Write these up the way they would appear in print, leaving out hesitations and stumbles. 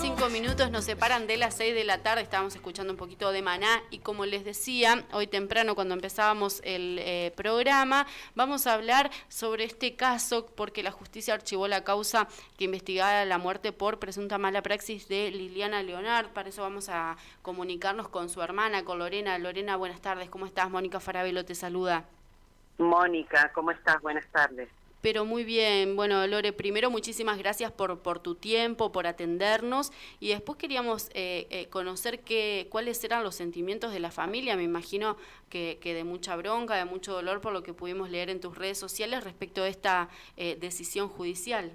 5 minutos nos separan de las 6 de la tarde, estábamos escuchando un poquito de Maná y como les decía, hoy temprano cuando empezábamos el programa, vamos a hablar sobre este caso porque la justicia archivó la causa que investigaba la muerte por presunta mala praxis de Liliana Leonard. Para eso vamos a comunicarnos con su hermana, con Lorena. Lorena, buenas tardes, ¿cómo estás? Mónica Farabelo te saluda. Mónica, ¿cómo estás? Buenas tardes. Pero muy bien, bueno Lore, primero muchísimas gracias por tu tiempo, por atendernos y después queríamos conocer cuáles eran los sentimientos de la familia. Me imagino que de mucha bronca, de mucho dolor por lo que pudimos leer en tus redes sociales respecto a esta decisión judicial.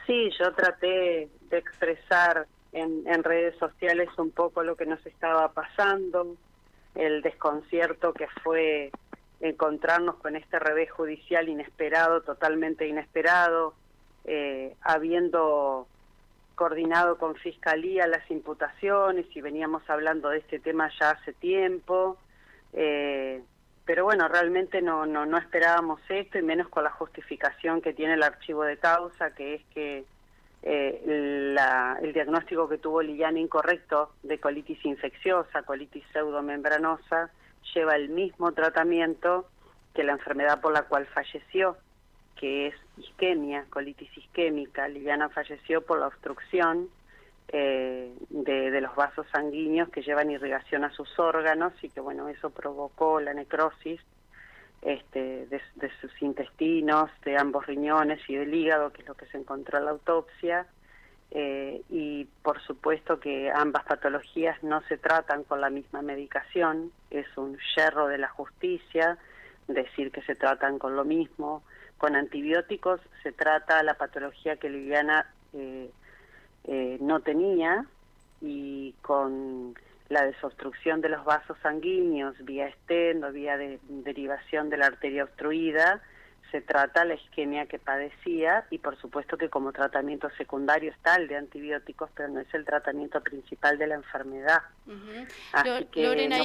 Sí, yo traté de expresar en redes sociales un poco lo que nos estaba pasando, el desconcierto que fue encontrarnos con este revés judicial inesperado, totalmente inesperado, habiendo coordinado con Fiscalía las imputaciones y veníamos hablando de este tema ya hace tiempo, pero bueno, realmente no esperábamos esto y menos con la justificación que tiene el archivo de causa, que es que el diagnóstico que tuvo Liliana incorrecto de colitis infecciosa, colitis pseudomembranosa, lleva el mismo tratamiento que la enfermedad por la cual falleció, que es isquemia, colitis isquémica. Liliana falleció por la obstrucción de los vasos sanguíneos que llevan irrigación a sus órganos y que bueno, eso provocó la necrosis de sus intestinos, de ambos riñones y del hígado, que es lo que se encontró en la autopsia. Y por supuesto que ambas patologías no se tratan con la misma medicación, es un yerro de la justicia decir que se tratan con lo mismo. Con antibióticos se trata la patología que Liliana no tenía, y con la desobstrucción de los vasos sanguíneos vía stent o vía derivación de la arteria obstruida, se trata la isquemia que padecía, y por supuesto que como tratamiento secundario está el de antibióticos, pero no es el tratamiento principal de la enfermedad. Así que, Lorena,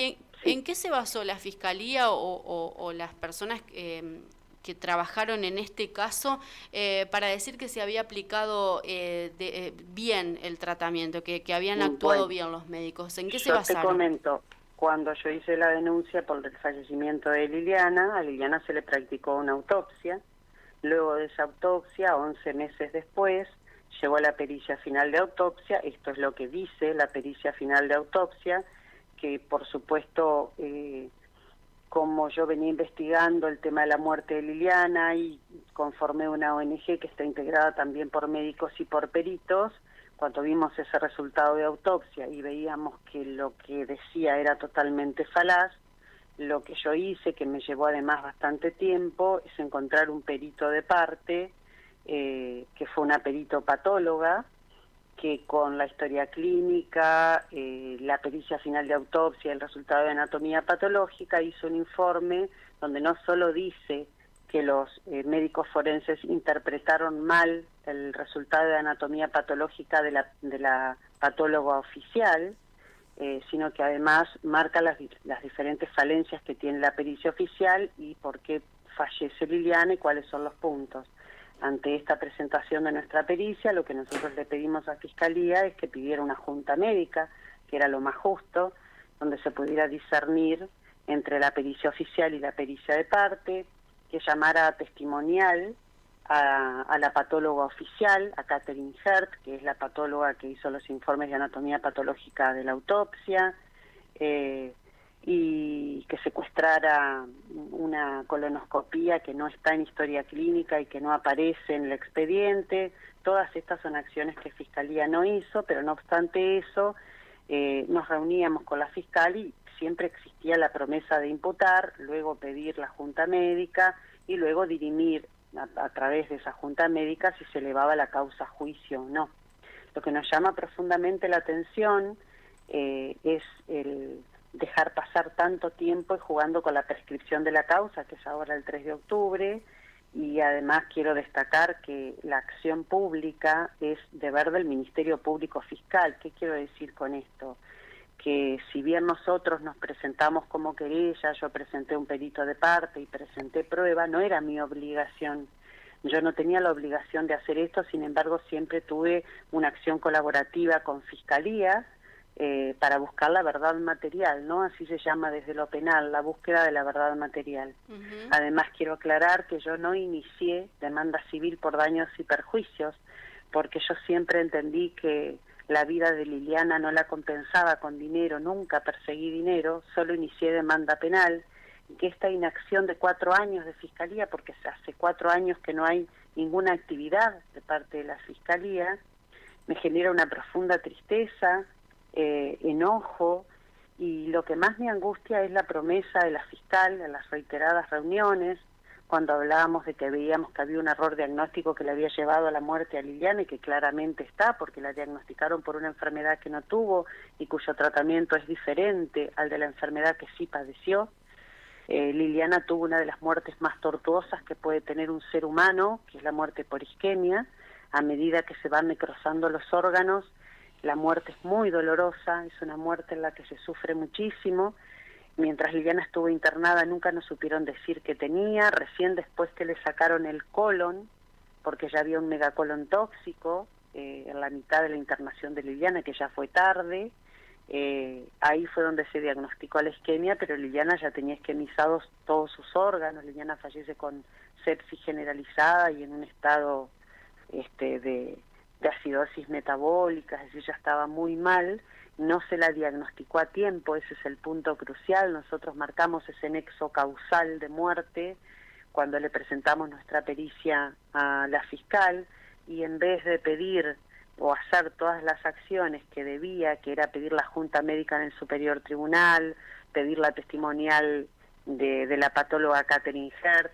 ¿en qué se basó la Fiscalía o las personas que trabajaron en este caso para decir que se había aplicado bien el tratamiento, que habían actuado bien los médicos? ¿En qué se basaron? Yo te comento. Cuando yo hice la denuncia por el fallecimiento de Liliana, a Liliana se le practicó una autopsia. Luego de esa autopsia, 11 meses después, llegó la pericia final de autopsia. Esto es lo que dice la pericia final de autopsia, que por supuesto, como yo venía investigando el tema de la muerte de Liliana y conformé una ONG que está integrada también por médicos y por peritos, cuando vimos ese resultado de autopsia y veíamos que lo que decía era totalmente falaz, lo que yo hice, que me llevó además bastante tiempo, es encontrar un perito de parte, que fue una peritopatóloga, que con la historia clínica, la pericia final de autopsia, el resultado de anatomía patológica, hizo un informe donde no solo dice que los médicos forenses interpretaron mal el resultado de anatomía patológica de la patóloga oficial, sino que además marca las diferentes falencias que tiene la pericia oficial y por qué fallece Liliana y cuáles son los puntos. Ante esta presentación de nuestra pericia, lo que nosotros le pedimos a Fiscalía es que pidiera una junta médica, que era lo más justo, donde se pudiera discernir entre la pericia oficial y la pericia de parte, que llamara a testimonial a la patóloga oficial, a Catherine Hert, que es la patóloga que hizo los informes de anatomía patológica de la autopsia, y que secuestrara una colonoscopía que no está en historia clínica y que no aparece en el expediente. Todas estas son acciones que Fiscalía no hizo, pero no obstante eso, nos reuníamos con la fiscal y siempre existía la promesa de imputar, luego pedir la junta médica y luego dirimir a través de esa junta médica si se elevaba la causa a juicio o no. Lo que nos llama profundamente la atención es el dejar pasar tanto tiempo y jugando con la prescripción de la causa, que es ahora el 3 de octubre, y además quiero destacar que la acción pública es deber del Ministerio Público Fiscal. ¿Qué quiero decir con esto? Que si bien nosotros nos presentamos como querella, yo presenté un perito de parte y presenté prueba, no era mi obligación Yo no tenía la obligación de hacer esto, sin embargo siempre tuve una acción colaborativa con Fiscalía para buscar la verdad material, ¿no? Así se llama desde lo penal, la búsqueda de la verdad material. Además quiero aclarar que yo no inicié demanda civil por daños y perjuicios, porque yo siempre entendí que la vida de Liliana no la compensaba con dinero, nunca perseguí dinero, solo inicié demanda penal, y que esta inacción de 4 años de Fiscalía, porque hace 4 años que no hay ninguna actividad de parte de la Fiscalía, me genera una profunda tristeza, enojo, y lo que más me angustia es la promesa de la fiscal en las reiteradas reuniones, cuando hablábamos de que veíamos que había un error diagnóstico que le había llevado a la muerte a Liliana, y que claramente está, porque la diagnosticaron por una enfermedad que no tuvo y cuyo tratamiento es diferente al de la enfermedad que sí padeció. Liliana tuvo una de las muertes más tortuosas que puede tener un ser humano, que es la muerte por isquemia. A medida que se van necrosando los órganos, la muerte es muy dolorosa, es una muerte en la que se sufre muchísimo. Mientras Liliana estuvo internada nunca nos supieron decir qué tenía, recién después que le sacaron el colon, porque ya había un megacolon tóxico en la mitad de la internación de Liliana, que ya fue tarde, ahí fue donde se diagnosticó la isquemia, pero Liliana ya tenía isquemizados todos sus órganos. Liliana fallece con sepsis generalizada y en un estado de acidosis metabólica, es decir, ya estaba muy mal, no se la diagnosticó a tiempo, ese es el punto crucial. Nosotros marcamos ese nexo causal de muerte cuando le presentamos nuestra pericia a la fiscal, y en vez de pedir o hacer todas las acciones que debía, que era pedir la junta médica en el superior tribunal, pedir la testimonial de la patóloga Catherine Hert,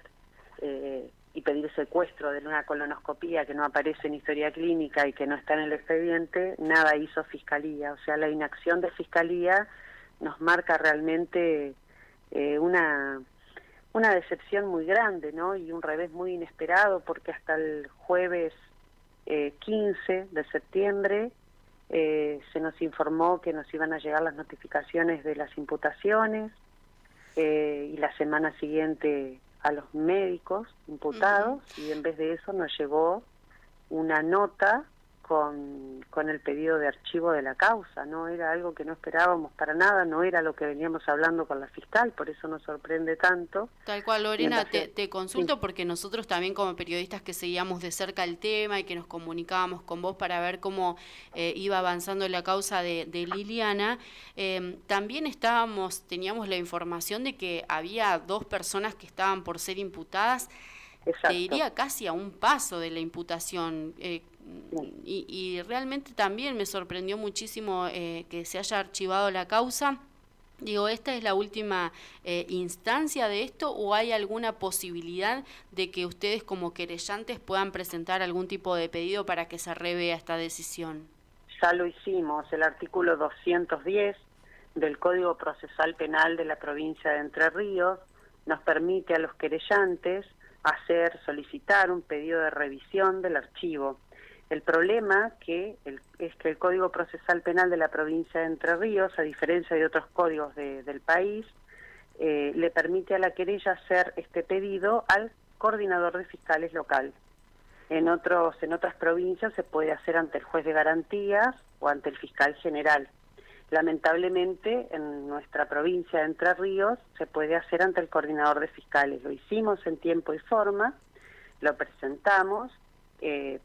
y pedir secuestro de una colonoscopía que no aparece en historia clínica y que no está en el expediente, nada hizo Fiscalía. O sea, la inacción de Fiscalía nos marca realmente una decepción muy grande, ¿no? Y un revés muy inesperado, porque hasta el jueves 15 de septiembre se nos informó que nos iban a llegar las notificaciones de las imputaciones, y la semana siguiente a los médicos imputados, y en vez de eso nos llegó una nota con el pedido de archivo de la causa. No era algo que no esperábamos para nada, no era lo que veníamos hablando con la fiscal, por eso nos sorprende tanto. Tal cual, Lorena, entonces, te consulto sí. porque nosotros también como periodistas que seguíamos de cerca el tema y que nos comunicábamos con vos para ver cómo iba avanzando la causa de Liliana, también teníamos la información de que había 2 personas que estaban por ser imputadas. Te Exacto. diría casi a un paso de la imputación, y realmente también me sorprendió muchísimo que se haya archivado la causa. Digo, ¿esta es la última instancia de esto o hay alguna posibilidad de que ustedes como querellantes puedan presentar algún tipo de pedido para que se revea esta decisión? Ya lo hicimos. El artículo 210 del Código Procesal Penal de la provincia de Entre Ríos nos permite a los querellantes solicitar un pedido de revisión del archivo. El problema es que el Código Procesal Penal de la provincia de Entre Ríos, a diferencia de otros códigos del país, le permite a la querella hacer este pedido al coordinador de fiscales local. En otras provincias se puede hacer ante el juez de garantías o ante el fiscal general. Lamentablemente, en nuestra provincia de Entre Ríos se puede hacer ante el coordinador de fiscales. Lo hicimos en tiempo y forma, lo presentamos.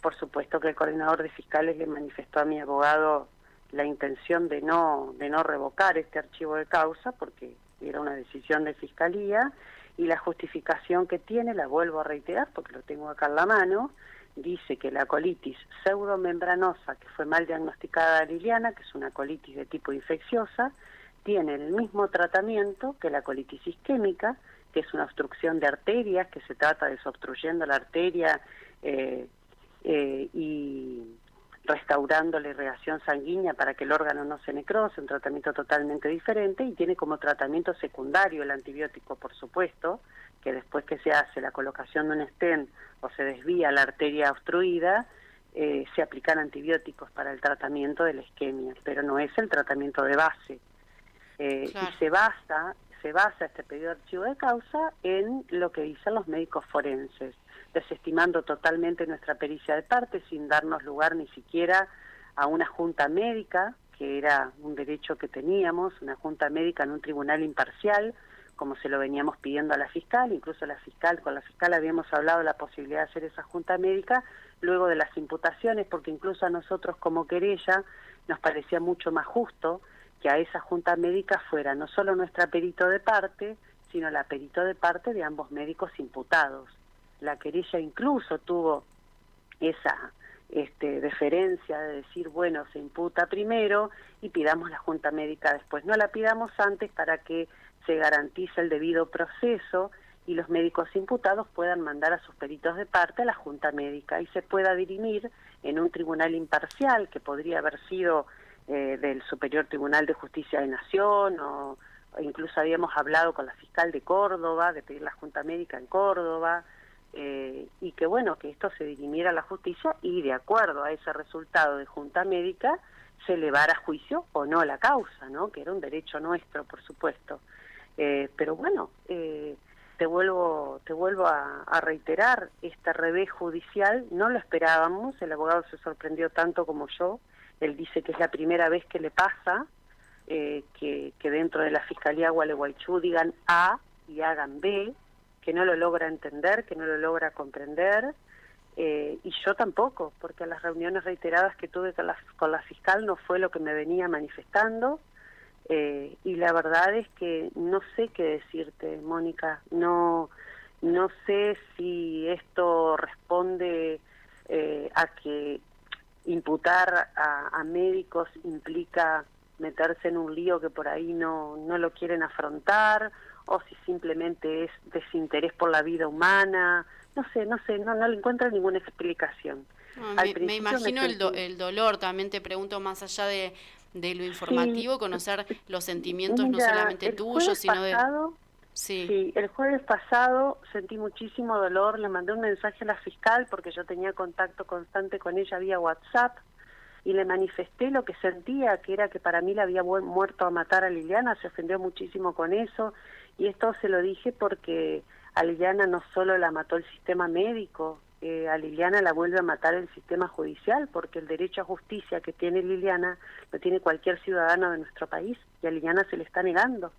Por supuesto que el coordinador de fiscales le manifestó a mi abogado la intención de no revocar este archivo de causa, porque era una decisión de Fiscalía, y la justificación que tiene, la vuelvo a reiterar porque lo tengo acá en la mano, dice que la colitis pseudomembranosa, que fue mal diagnosticada a Liliana, que es una colitis de tipo infecciosa, tiene el mismo tratamiento que la colitis isquémica, que es una obstrucción de arterias, que se trata desobstruyendo la arteria y restaurando la irrigación sanguínea para que el órgano no se necrose, un tratamiento totalmente diferente, y tiene como tratamiento secundario el antibiótico, por supuesto, que después que se hace la colocación de un stent o se desvía la arteria obstruida, se aplican antibióticos para el tratamiento de la isquemia, pero no es el tratamiento de base. Claro. Y se se basa este pedido de archivo de causa en lo que dicen los médicos forenses, desestimando totalmente nuestra pericia de parte, sin darnos lugar ni siquiera a una junta médica, que era un derecho que teníamos, una junta médica en un tribunal imparcial, como se lo veníamos pidiendo a la fiscal. Incluso con la fiscal habíamos hablado de la posibilidad de hacer esa junta médica luego de las imputaciones, porque incluso a nosotros como querella nos parecía mucho más justo que a esa junta médica fuera no solo nuestra perito de parte, sino la perito de parte de ambos médicos imputados. La querella incluso tuvo esa deferencia de decir, bueno, se imputa primero y pidamos la junta médica después. No la pidamos antes para que se garantice el debido proceso y los médicos imputados puedan mandar a sus peritos de parte a la junta médica y se pueda dirimir en un tribunal imparcial, que podría haber sido del Superior Tribunal de Justicia de Nación, o incluso habíamos hablado con la fiscal de Córdoba de pedir la junta médica en Córdoba, y que bueno, que esto se dirimiera a la justicia y de acuerdo a ese resultado de junta médica se elevara a juicio o no la causa, ¿no? Que era un derecho nuestro, por supuesto. Pero bueno, te vuelvo a reiterar, este revés judicial no lo esperábamos, el abogado se sorprendió tanto como yo. Él dice que es la primera vez que le pasa, que dentro de la Fiscalía Gualeguaychú digan A y hagan B, que no lo logra entender, que no lo logra comprender, y yo tampoco, porque las reuniones reiteradas que tuve con la fiscal no fue lo que me venía manifestando, y la verdad es que no sé qué decirte, Mónica, no sé si esto responde a que imputar a médicos implica meterse en un lío que por ahí no lo quieren afrontar, o si simplemente es desinterés por la vida humana. No le encuentro ninguna explicación. Me imagino el dolor, también te pregunto, más allá de lo informativo, Sí, conocer los sentimientos no mira, solamente tuyos, sino de... Sí, el jueves pasado sentí muchísimo dolor, le mandé un mensaje a la fiscal porque yo tenía contacto constante con ella vía WhatsApp y le manifesté lo que sentía, que era que para mí la había muerto a matar a Liliana, se ofendió muchísimo con eso, y esto se lo dije porque a Liliana no solo la mató el sistema médico, a Liliana la vuelve a matar el sistema judicial, porque el derecho a justicia que tiene Liliana lo tiene cualquier ciudadano de nuestro país, y a Liliana se le está negando.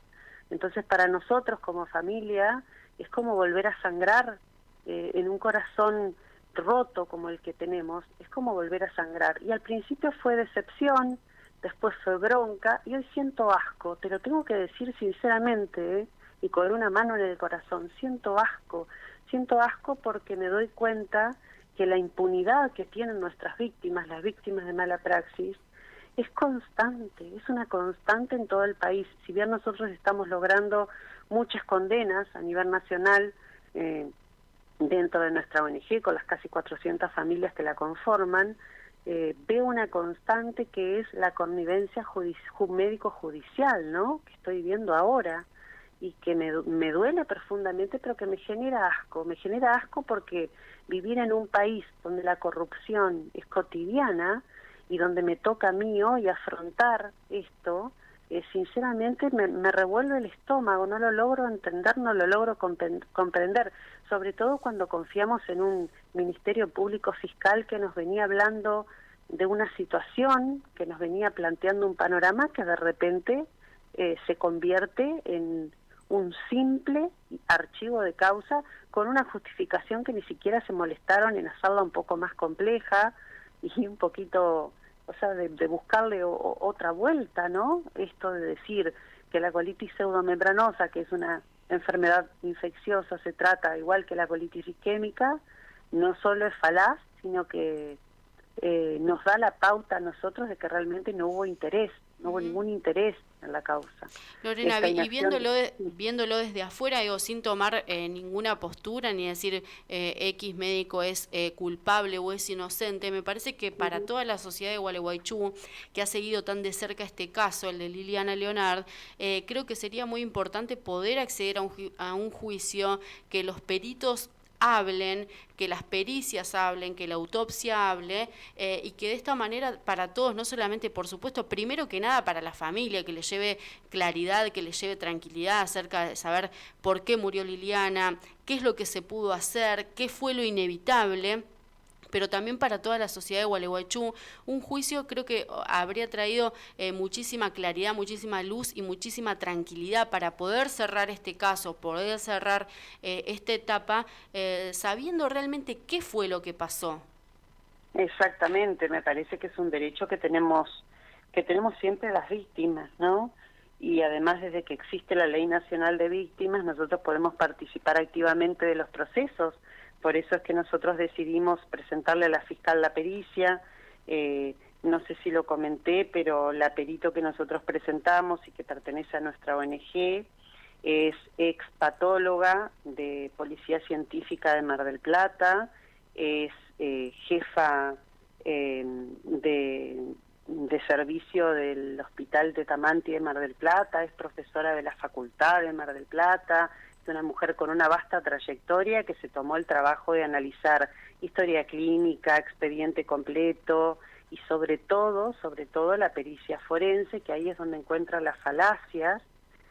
Entonces para nosotros como familia es como volver a sangrar en un corazón roto como el que tenemos, es como volver a sangrar. Y al principio fue decepción, después fue bronca, y hoy siento asco, te lo tengo que decir sinceramente, y con una mano en el corazón, siento asco porque me doy cuenta que la impunidad que tienen nuestras víctimas, las víctimas de mala praxis, es constante, es una constante en todo el país. Si bien nosotros estamos logrando muchas condenas a nivel nacional, dentro de nuestra ONG, con las casi 400 familias que la conforman, veo una constante que es la connivencia médico-judicial, ¿no?, que estoy viendo ahora, y que me duele profundamente, pero que me genera asco porque vivir en un país donde la corrupción es cotidiana y donde me toca a mí hoy afrontar esto, sinceramente me revuelve el estómago, no lo logro entender, no lo logro comprender, sobre todo cuando confiamos en un Ministerio Público Fiscal que nos venía hablando de una situación, que nos venía planteando un panorama que de repente se convierte en un simple archivo de causa con una justificación que ni siquiera se molestaron en hacerla un poco más compleja y un poquito, o sea, de buscarle otra vuelta, ¿no? Esto de decir que la colitis pseudomembranosa, que es una enfermedad infecciosa, se trata igual que la colitis isquémica, no solo es falaz, sino que nos da la pauta a nosotros de que realmente no hubo interés, no hubo ningún interés en la causa. Lorena, y viéndolo desde afuera, digo, sin tomar ninguna postura, ni decir X médico es culpable o es inocente, me parece que para toda la sociedad de Gualeguaychú, que ha seguido tan de cerca este caso, el de Liliana Leonard, creo que sería muy importante poder acceder a un juicio, que los peritos hablen, que las pericias hablen, que la autopsia hable, y que de esta manera para todos, no solamente, por supuesto, primero que nada para la familia, que le lleve claridad, que le lleve tranquilidad acerca de saber por qué murió Liliana, qué es lo que se pudo hacer, qué fue lo inevitable, pero también para toda la sociedad de Gualeguaychú. Un juicio creo que habría traído muchísima claridad, muchísima luz y muchísima tranquilidad para poder cerrar este caso, poder cerrar esta etapa, sabiendo realmente qué fue lo que pasó. Exactamente, me parece que es un derecho que tenemos siempre las víctimas, ¿no? Y además, desde que existe la Ley Nacional de Víctimas, nosotros podemos participar activamente de los procesos. Por eso es que nosotros decidimos presentarle a la fiscal la pericia. No sé si lo comenté, pero la perito que nosotros presentamos y que pertenece a nuestra ONG es ex patóloga de Policía Científica de Mar del Plata, es jefa de servicio del Hospital de Tamanti de Mar del Plata, es profesora de la Facultad de Mar del Plata, es una mujer con una vasta trayectoria que se tomó el trabajo de analizar historia clínica, expediente completo y sobre todo la pericia forense, que ahí es donde encuentra las falacias,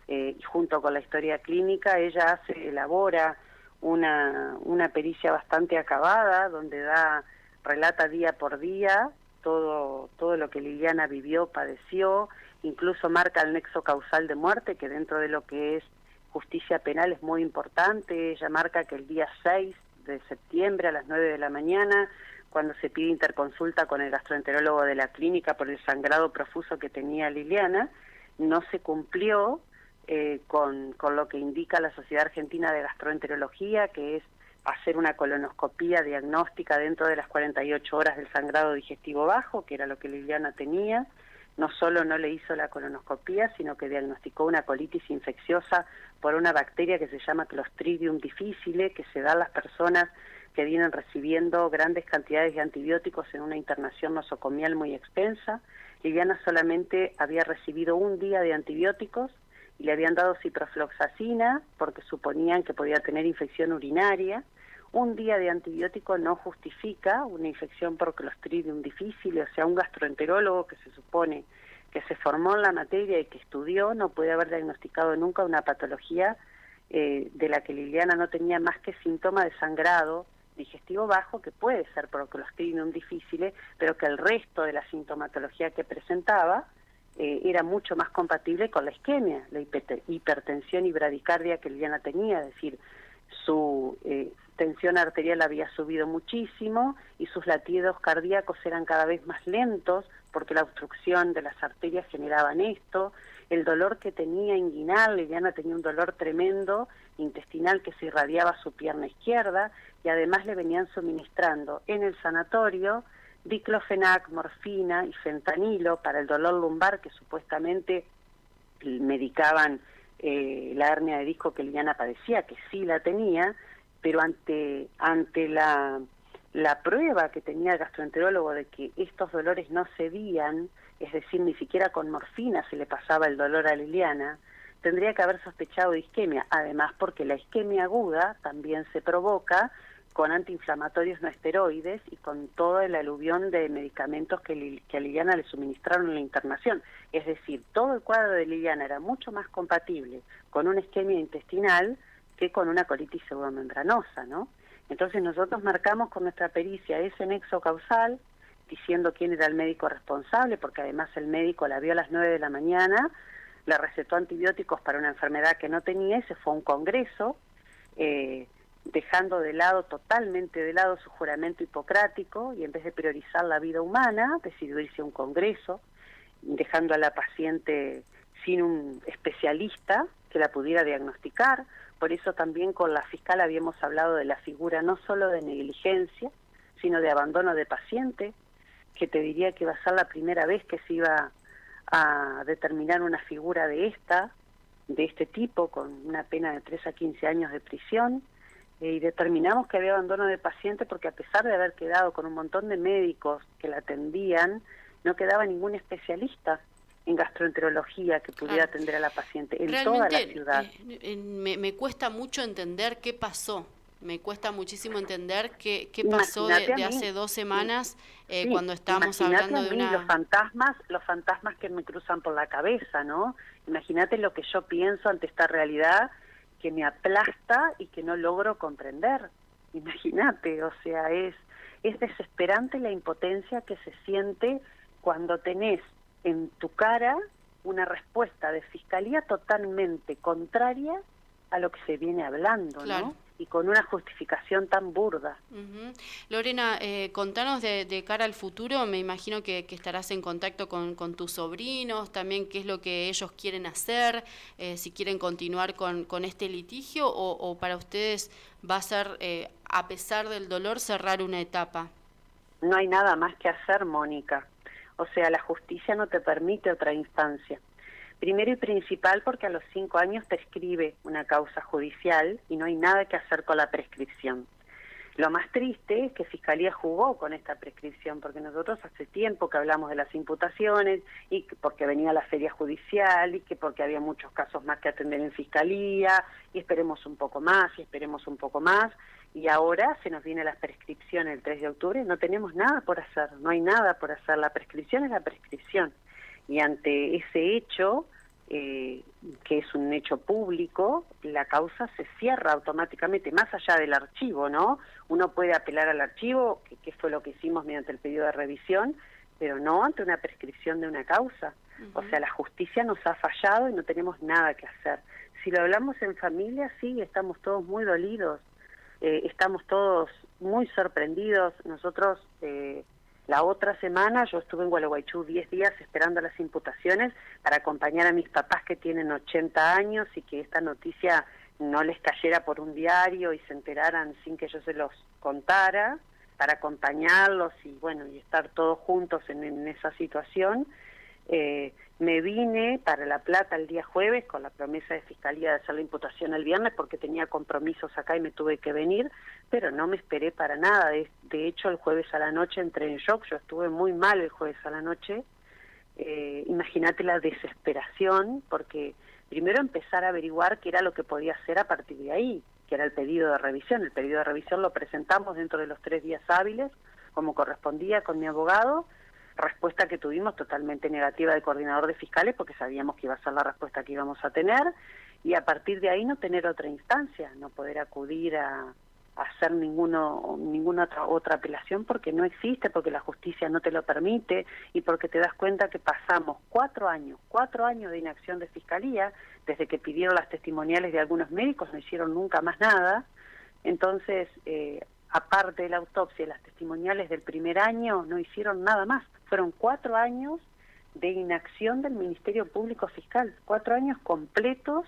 y junto con la historia clínica ella elabora una pericia bastante acabada, donde relata día por día todo lo que Liliana vivió, padeció, incluso marca el nexo causal de muerte, que dentro de lo que es justicia penal es muy importante. Ella marca que el día 6 de septiembre a las 9 de la mañana, cuando se pide interconsulta con el gastroenterólogo de la clínica por el sangrado profuso que tenía Liliana, no se cumplió con lo que indica la Sociedad Argentina de Gastroenterología, que es hacer una colonoscopía diagnóstica dentro de las 48 horas del sangrado digestivo bajo, que era lo que Liliana tenía. No solo no le hizo la colonoscopía, sino que diagnosticó una colitis infecciosa por una bacteria que se llama Clostridium difficile, que se da a las personas que vienen recibiendo grandes cantidades de antibióticos en una internación nosocomial muy extensa. Liliana solamente había recibido un día de antibióticos y le habían dado ciprofloxacina porque suponían que podía tener infección urinaria. Un día de antibiótico no justifica una infección por Clostridium difficile, o sea, un gastroenterólogo que se supone que se formó en la materia y que estudió no puede haber diagnosticado nunca una patología de la que Liliana no tenía más que síntoma de sangrado digestivo bajo, que puede ser por Clostridium difficile, pero que el resto de la sintomatología que presentaba era mucho más compatible con la isquemia, la hipertensión y bradicardia que Liliana tenía, es decir, su tensión arterial había subido muchísimo y sus latidos cardíacos eran cada vez más lentos porque la obstrucción de las arterias generaban esto. El dolor que tenía inguinal, Liliana tenía un dolor tremendo intestinal que se irradiaba a su pierna izquierda, y además le venían suministrando en el sanatorio diclofenac, morfina y fentanilo para el dolor lumbar, que supuestamente medicaban la hernia de disco que Liliana padecía, que sí la tenía, pero ante la prueba que tenía el gastroenterólogo de que estos dolores no cedían, es decir, ni siquiera con morfina se le pasaba el dolor a Liliana, tendría que haber sospechado de isquemia, además porque la isquemia aguda también se provoca con antiinflamatorios no esteroides y con todo el aluvión de medicamentos que a Liliana le suministraron en la internación. Es decir, todo el cuadro de Liliana era mucho más compatible con una isquemia intestinal que con una colitis pseudomembranosa, ¿no? Entonces nosotros marcamos con nuestra pericia ese nexo causal, diciendo quién era el médico responsable, porque además el médico la vio a las 9 de la mañana, le recetó antibióticos para una enfermedad que no tenía y se fue a un congreso, dejando totalmente de lado su juramento hipocrático, y en vez de priorizar la vida humana, decidió irse a un congreso, dejando a la paciente sin un especialista que la pudiera diagnosticar. Por eso también con la fiscal habíamos hablado de la figura no solo de negligencia, sino de abandono de paciente, que te diría que va a ser la primera vez que se iba a determinar una figura de este tipo, con una pena de 3 a 15 años de prisión, y determinamos que había abandono de paciente porque, a pesar de haber quedado con un montón de médicos que la atendían, no quedaba ningún especialista en gastroenterología que pudiera atender a la paciente en toda la ciudad. Me cuesta mucho entender qué pasó. Me cuesta muchísimo entender qué pasó de hace 2 semanas sí, cuando estábamos hablando de una... los fantasmas que me cruzan por la cabeza, ¿no? Imagínate lo que yo pienso ante esta realidad que me aplasta y que no logro comprender. Imagínate, o sea, es desesperante la impotencia que se siente cuando tenés en tu cara una respuesta de fiscalía totalmente contraria a lo que se viene hablando, Claro. ¿no? Y con una justificación tan burda. Lorena, contanos de cara al futuro, me imagino que estarás en contacto con tus sobrinos, también qué es lo que ellos quieren hacer, si quieren continuar con este litigio o para ustedes va a ser, a pesar del dolor, cerrar una etapa. No hay nada más que hacer, Mónica. O sea, la justicia no te permite otra instancia. Primero y principal porque a los 5 años prescribe una causa judicial y no hay nada que hacer con la prescripción. Lo más triste es que Fiscalía jugó con esta prescripción, porque nosotros hace tiempo que hablamos de las imputaciones y porque venía la feria judicial y que porque había muchos casos más que atender en Fiscalía y esperemos un poco más y esperemos un poco más. Y ahora se nos viene la prescripción el 3 de octubre, no tenemos nada por hacer, no hay nada por hacer, la prescripción es la prescripción. Y ante ese hecho, que es un hecho público, la causa se cierra automáticamente, más allá del archivo, ¿no? Uno puede apelar al archivo, que fue lo que hicimos mediante el pedido de revisión, pero no ante una prescripción de una causa. O sea, la justicia nos ha fallado y no tenemos nada que hacer. Si lo hablamos en familia, sí, estamos todos muy dolidos, estamos todos muy sorprendidos. Nosotros... la otra semana yo estuve en Gualeguaychú 10 días esperando las imputaciones para acompañar a mis papás que tienen 80 años y que esta noticia no les cayera por un diario y se enteraran sin que yo se los contara, para acompañarlos y bueno, y estar todos juntos en esa situación. Me vine para La Plata el día jueves con la promesa de Fiscalía de hacer la imputación el viernes porque tenía compromisos acá y me tuve que venir, pero no me esperé para nada. De hecho, el jueves a la noche entré en shock, yo estuve muy mal el jueves a la noche. Imagínate la desesperación, porque primero empezar a averiguar qué era lo que podía hacer a partir de ahí, que era el pedido de revisión. El pedido de revisión lo presentamos dentro de los 3 días hábiles, como correspondía con mi abogado. Respuesta que tuvimos totalmente negativa del coordinador de fiscales porque sabíamos que iba a ser la respuesta que íbamos a tener y a partir de ahí no tener otra instancia, no poder acudir a hacer ninguna otra apelación porque no existe, porque la justicia no te lo permite y porque te das cuenta que pasamos 4 años de inacción de Fiscalía, desde que pidieron las testimoniales de algunos médicos no hicieron nunca más nada. Entonces, aparte de la autopsia y las testimoniales del primer año, no hicieron nada más. Fueron 4 años de inacción del Ministerio Público Fiscal, 4 años completos,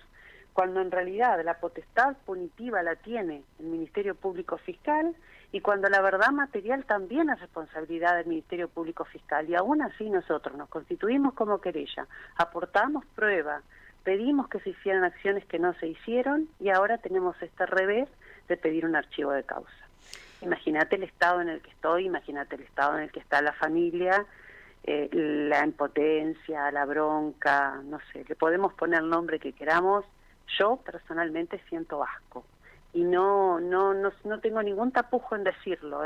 cuando en realidad la potestad punitiva la tiene el Ministerio Público Fiscal y cuando la verdad material también es responsabilidad del Ministerio Público Fiscal. Y aún así nosotros nos constituimos como querella, aportamos prueba, pedimos que se hicieran acciones que no se hicieron y ahora tenemos este revés de pedir un archivo de causa. Imagínate el estado en el que estoy, imagínate el estado en el que está la familia, la impotencia, la bronca, no sé, le podemos poner el nombre que queramos. Yo personalmente siento asco y no tengo ningún tapujo en decirlo,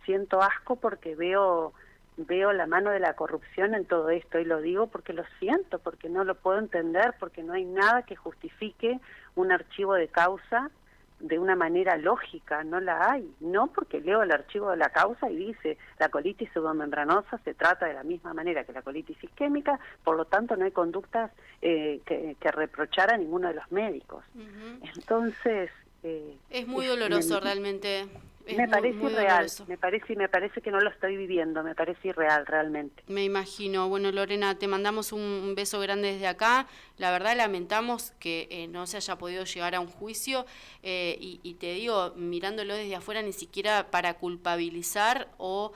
siento asco porque veo la mano de la corrupción en todo esto y lo digo porque lo siento, porque no lo puedo entender, porque no hay nada que justifique un archivo de causa de una manera lógica, no la hay, no porque leo el archivo de la causa y dice la colitis pseudomembranosa se trata de la misma manera que la colitis isquémica, por lo tanto no hay conductas que reprochar a ninguno de los médicos. Entonces... es muy doloroso realmente. Me parece irreal, me parece que no lo estoy viviendo, me parece irreal realmente. Me imagino. Bueno, Lorena, te mandamos un beso grande desde acá. La verdad lamentamos que no se haya podido llegar a un juicio y te digo, mirándolo desde afuera, ni siquiera para culpabilizar o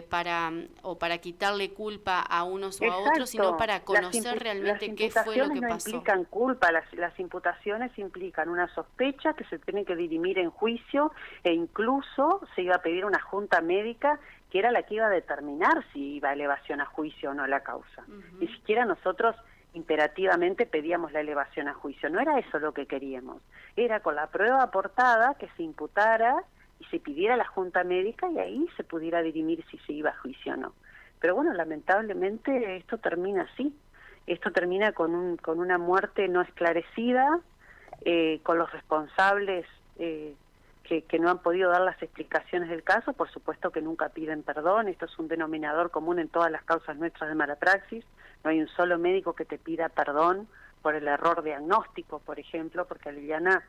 para quitarle culpa a unos o a otros, sino para conocer realmente qué fue lo que pasó. Las imputaciones no implican culpa, las imputaciones implican una sospecha que se tiene que dirimir en juicio e incluso se iba a pedir una junta médica que era la que iba a determinar si iba a elevación a juicio o no la causa. Ni siquiera nosotros imperativamente pedíamos la elevación a juicio. No era eso lo que queríamos. Era con la prueba aportada que se imputara y se pidiera a la Junta Médica y ahí se pudiera dirimir si se iba a juicio o no. Pero bueno, lamentablemente esto termina así. Esto termina con una muerte no esclarecida, con los responsables que no han podido dar las explicaciones del caso. Por supuesto que nunca piden perdón. Esto es un denominador común en todas las causas nuestras de mala praxis. No hay un solo médico que te pida perdón por el error diagnóstico, por ejemplo, porque a Liliana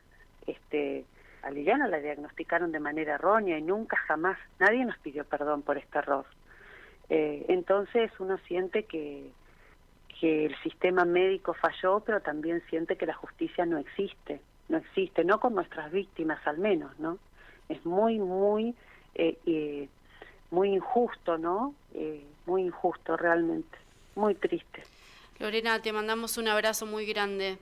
la diagnosticaron de manera errónea y nunca jamás nadie nos pidió perdón por este error. Entonces uno siente que el sistema médico falló, pero también siente que la justicia no existe, no con nuestras víctimas al menos, ¿no? Es muy injusto, ¿no? Muy injusto realmente, muy triste. Lorena, te mandamos un abrazo muy grande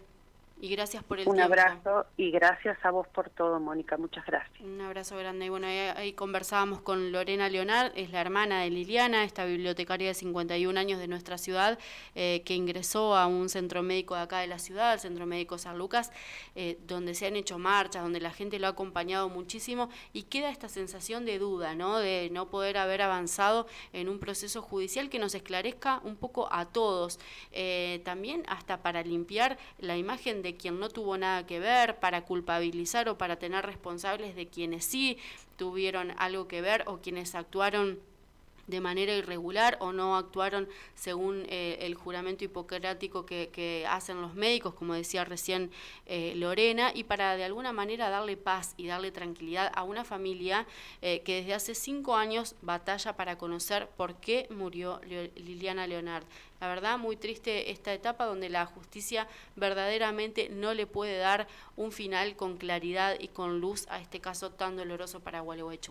y gracias por el tiempo. Un abrazo y gracias a vos por todo, Mónica, muchas gracias. Un abrazo grande. Y bueno, ahí conversábamos con Lorena Leonard, es la hermana de Liliana, esta bibliotecaria de 51 años de nuestra ciudad, que ingresó a un centro médico de acá de la ciudad, el Centro Médico San Lucas, donde se han hecho marchas, donde la gente lo ha acompañado muchísimo y queda esta sensación de duda, ¿no? De no poder haber avanzado en un proceso judicial que nos esclarezca un poco a todos, también hasta para limpiar la imagen de quien no tuvo nada que ver, para culpabilizar o para tener responsables de quienes sí tuvieron algo que ver o quienes actuaron de manera irregular o no actuaron según el juramento hipocrático que hacen los médicos, como decía recién Lorena, y para de alguna manera darle paz y darle tranquilidad a una familia que desde hace 5 años batalla para conocer por qué murió Liliana Leonard. La verdad, muy triste esta etapa donde la justicia verdaderamente no le puede dar un final con claridad y con luz a este caso tan doloroso para Gualeguaychú.